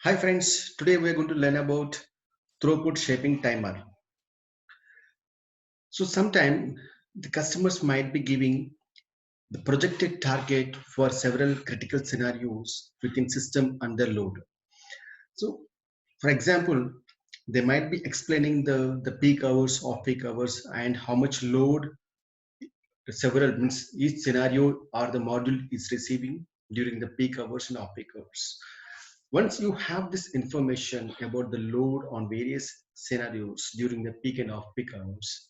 Hi friends, today we are going to learn about throughput shaping timer. So sometime the customers might be giving the projected target for several critical scenarios within system under load. So for example, they might be explaining the peak hours, off peak hours and how much load several means each scenario or the module is receiving during the peak hours and off peak hours. Once you have this information about the load on various scenarios during the peak and off peak hours,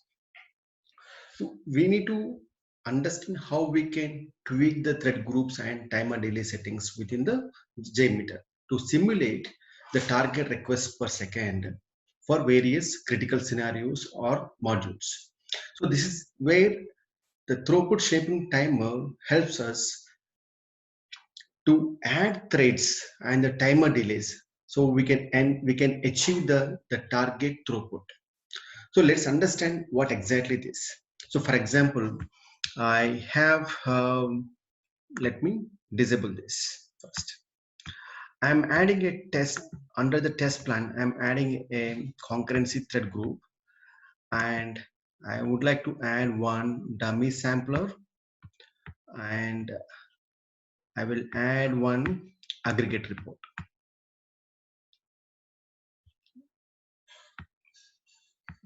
so we need to understand how we can tweak the thread groups and timer delay settings within the JMeter to simulate the target requests per second for various critical scenarios or modules. So this is where the throughput shaping timer helps us to add threads and the timer delays so we can achieve the target throughput. So let's understand what exactly this. So for example, I have let me disable this first. I'm adding a test under the test plan. I'm adding a concurrency thread group, and I would like to add one dummy sampler, and I will add one aggregate report.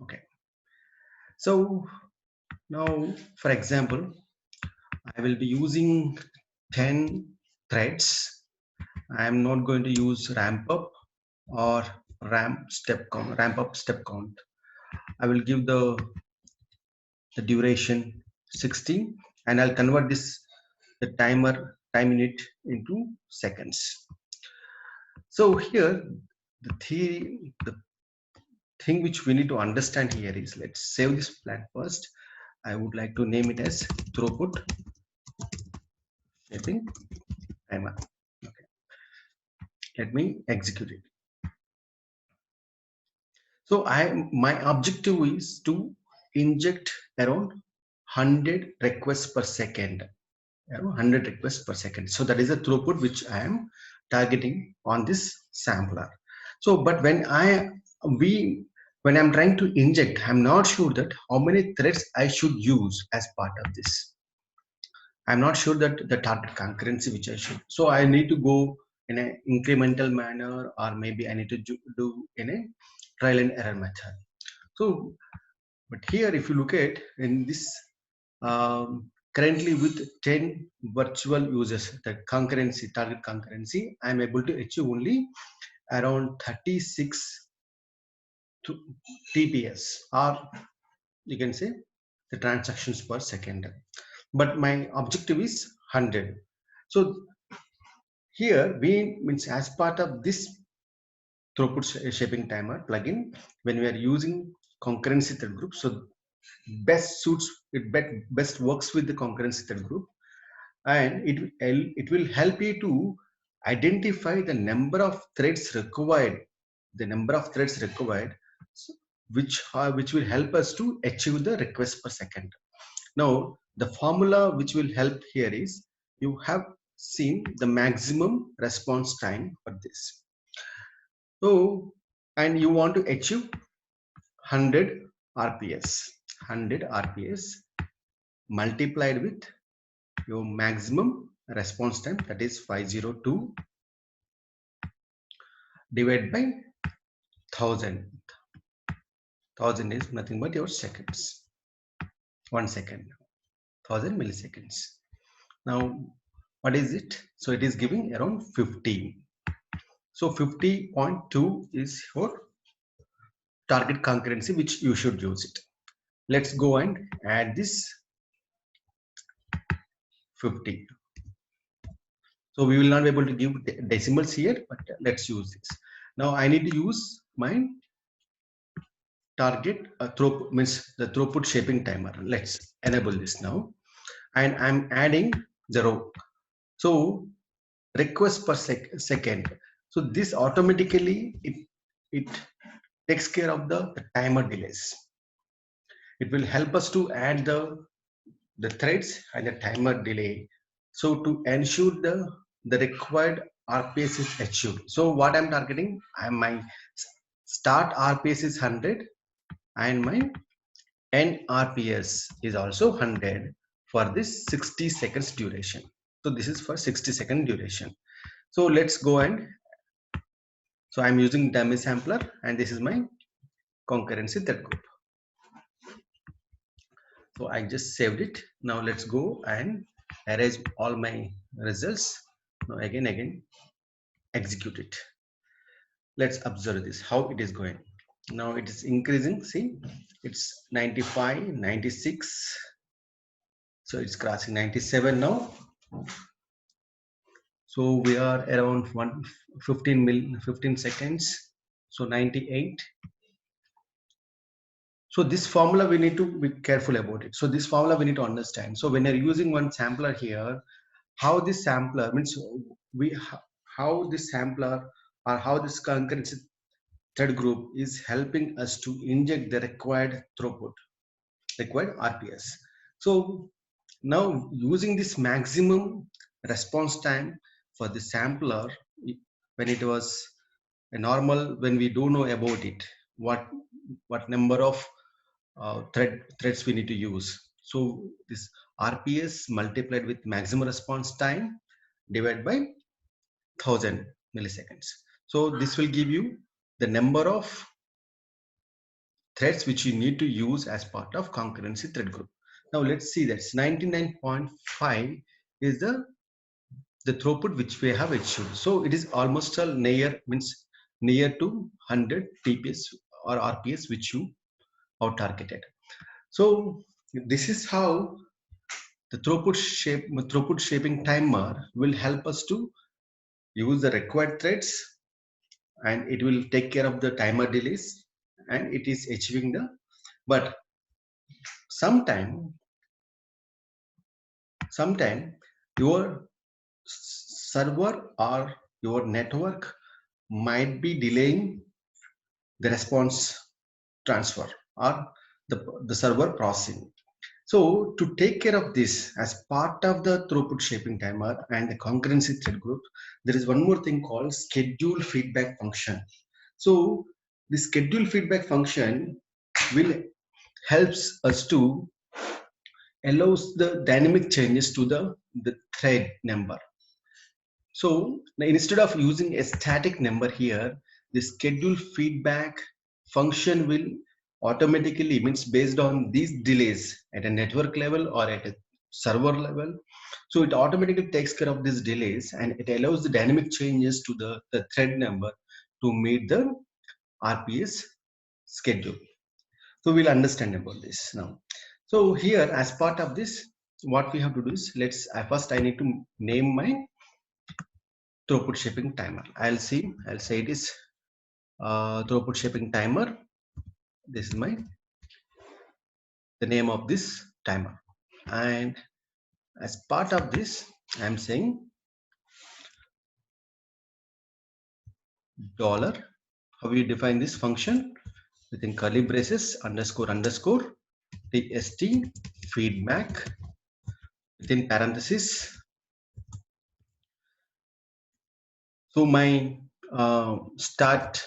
Okay. So now, for example, I will be using 10 threads. I am not going to use ramp up or ramp up step count. I will give the duration 60 and I'll convert this the time unit into seconds. So here the thing which we need to understand here is, let's save this plan first. I would like to name it as throughput shaping timer. Okay, let me execute it. So my objective is to inject around 100 requests per second. 100 requests per second. So that is the throughput which I am targeting on this sampler. So, but when I'm trying to inject, I'm not sure that how many threads I should use as part of this. I'm not sure that the target concurrency which I should. So I need to go in an incremental manner, or maybe I need to do in a trial and error method. So, but here, if you look at in this, currently with 10 virtual users, the concurrency, target concurrency, I'm able to achieve only around 36 TPS, or you can say the transactions per second. But my objective is 100. So here we means as part of this throughput shaping timer plugin, when we are using concurrency thread group, so best works with the concurrency thread group, and it will help you to identify the number of threads required, which will help us to achieve the request per second. Now the formula which will help here is, you have seen the maximum response time for this. So, and you want to achieve 100 RPS. 100 RPS multiplied with your maximum response time, that is 502, divided by 1000. 1000 is nothing but your seconds. 1 second, 1000 milliseconds. Now, what is it? So it is giving around 50. So 50.2 is your target concurrency, which you should use it. Let's go and add this 50. So we will not be able to give decimals here, but let's use this. Now I need to use my target throughput, means the throughput shaping timer. Let's enable this now, and I'm adding the row. So request per second. So this automatically it takes care of the timer delays. It will help us to add the threads and the timer delay. So to ensure the required RPS is achieved. So what I'm targeting, my start RPS is 100 and my end RPS is also 100 for this 60 seconds duration. So this is for 60-second duration. So let's go, and so I'm using dummy sampler, and this is my concurrency thread group. So I just saved it. Now let's go and erase all my results. Now again execute it. Let's observe this, how it is going. Now it is increasing. See, it's 95, 96. So it's crossing 97 now. So we are around 15 seconds. So 98. So this formula we need to be careful about it. So this formula we need to understand. So when you're using one sampler here, how this sampler means how this sampler or how this concurrency thread group is helping us to inject the required throughput, required RPS. So now using this maximum response time for the sampler, when it was a normal, when we don't know about it, what number of threads we need to use. So this RPS multiplied with maximum response time divided by 1000 milliseconds. So this will give you the number of threads which you need to use as part of concurrency thread group. Now let's see, that's 99.5 is the throughput which we have achieved. So it is almost all near, means near to 100 TPS or RPS which you are targeted. So this is how the throughput shaping timer will help us to use the required threads, and it will take care of the timer delays, and it is achieving the, but sometime your server or your network might be delaying the response transfer or the server processing. So to take care of this as part of the throughput shaping timer and the concurrency thread group, there is one more thing called schedule feedback function. So the schedule feedback function will helps us to allows the dynamic changes to the thread number. So instead of using a static number here, the schedule feedback function will automatically, means based on these delays at a network level or at a server level. So it automatically takes care of these delays, and it allows the dynamic changes to the thread number to meet the RPS schedule. So we'll understand about this now. So here, as part of this, what we have to do is, first I need to name my throughput shaping timer. I'll say it is throughput shaping timer. This is the name of this timer, and as part of this I'm saying dollar. How we define this function? Within curly braces, underscore tst feedback, within parenthesis. So my start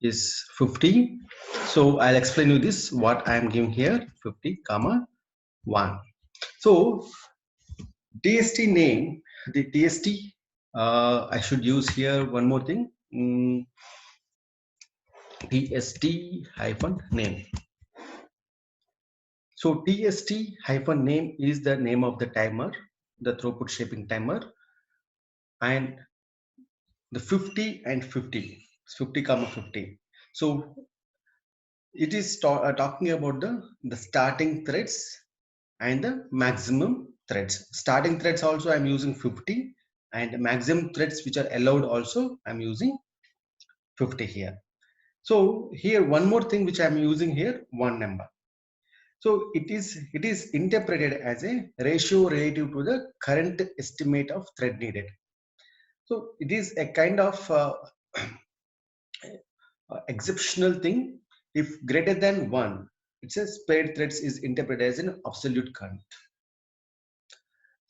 is 50. So I'll explain you this, what I am giving here, 50 comma 1. So TST name, the TST, I should use here one more thing, TST hyphen name. So TST hyphen name is the name of the timer, the throughput shaping timer, and the 50 and 50, 50 comma 50. So it is talking about the starting threads and the maximum threads. Starting threads also I'm using 50, and maximum threads which are allowed also I'm using 50 here. So here one more thing which I'm using here, one number. So it is interpreted as a ratio relative to the current estimate of thread needed. So it is a kind of exceptional thing. If greater than 1, it says paired threads is interpreted as an absolute count.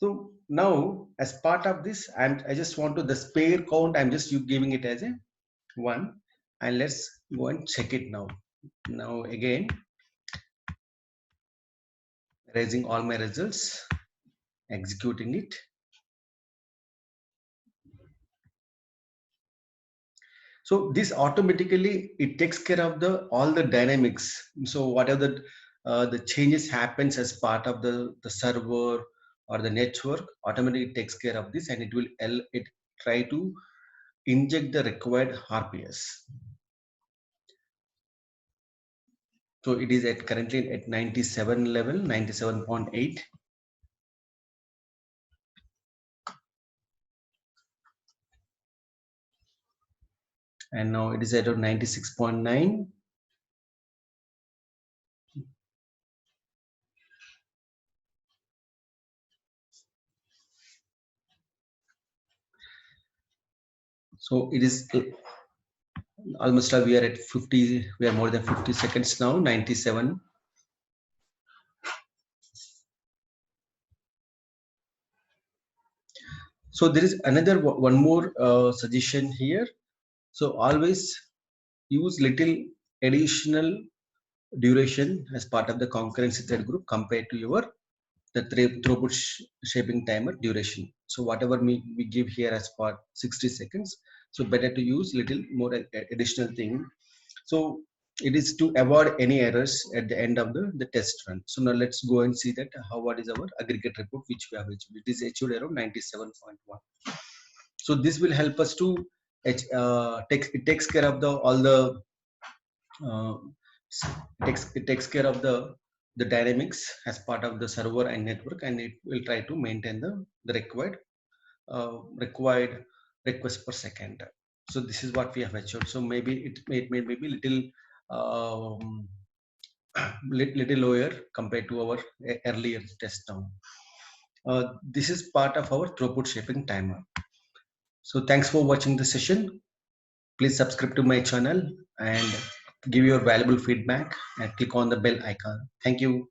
So now as part of this, I just want to the spare count, I'm just giving it as a 1, and let's go and check it now. Now again, raising all my results, executing it. So this automatically it takes care of the all the dynamics. So whatever the changes happens as part of the server or the network, automatically takes care of this, and it will it try to inject the required RPS. So it is at currently at 97 level, 97.8. And now it is at 96.9. So it is almost we are at 50, we are more than 50 seconds now, 97. So there is another one more suggestion here. So always use little additional duration as part of the concurrency thread group compared to your the throughput shaping timer duration. So whatever we give here as part 60 seconds, so better to use little more additional thing. So it is to avoid any errors at the end of the test run. So now let's go and see that what is our aggregate report which we have achieved. It is achieved around 97.1. So this will help us to it takes care of the all the uh, it takes care of the dynamics as part of the server and network, and it will try to maintain the required request per second. So this is what we have achieved. So maybe it may maybe little um, little lower compared to our earlier test now. This is part of our throughput shaping timer. So thanks for watching the session. Please subscribe to my channel and give your valuable feedback and click on the bell icon. Thank you.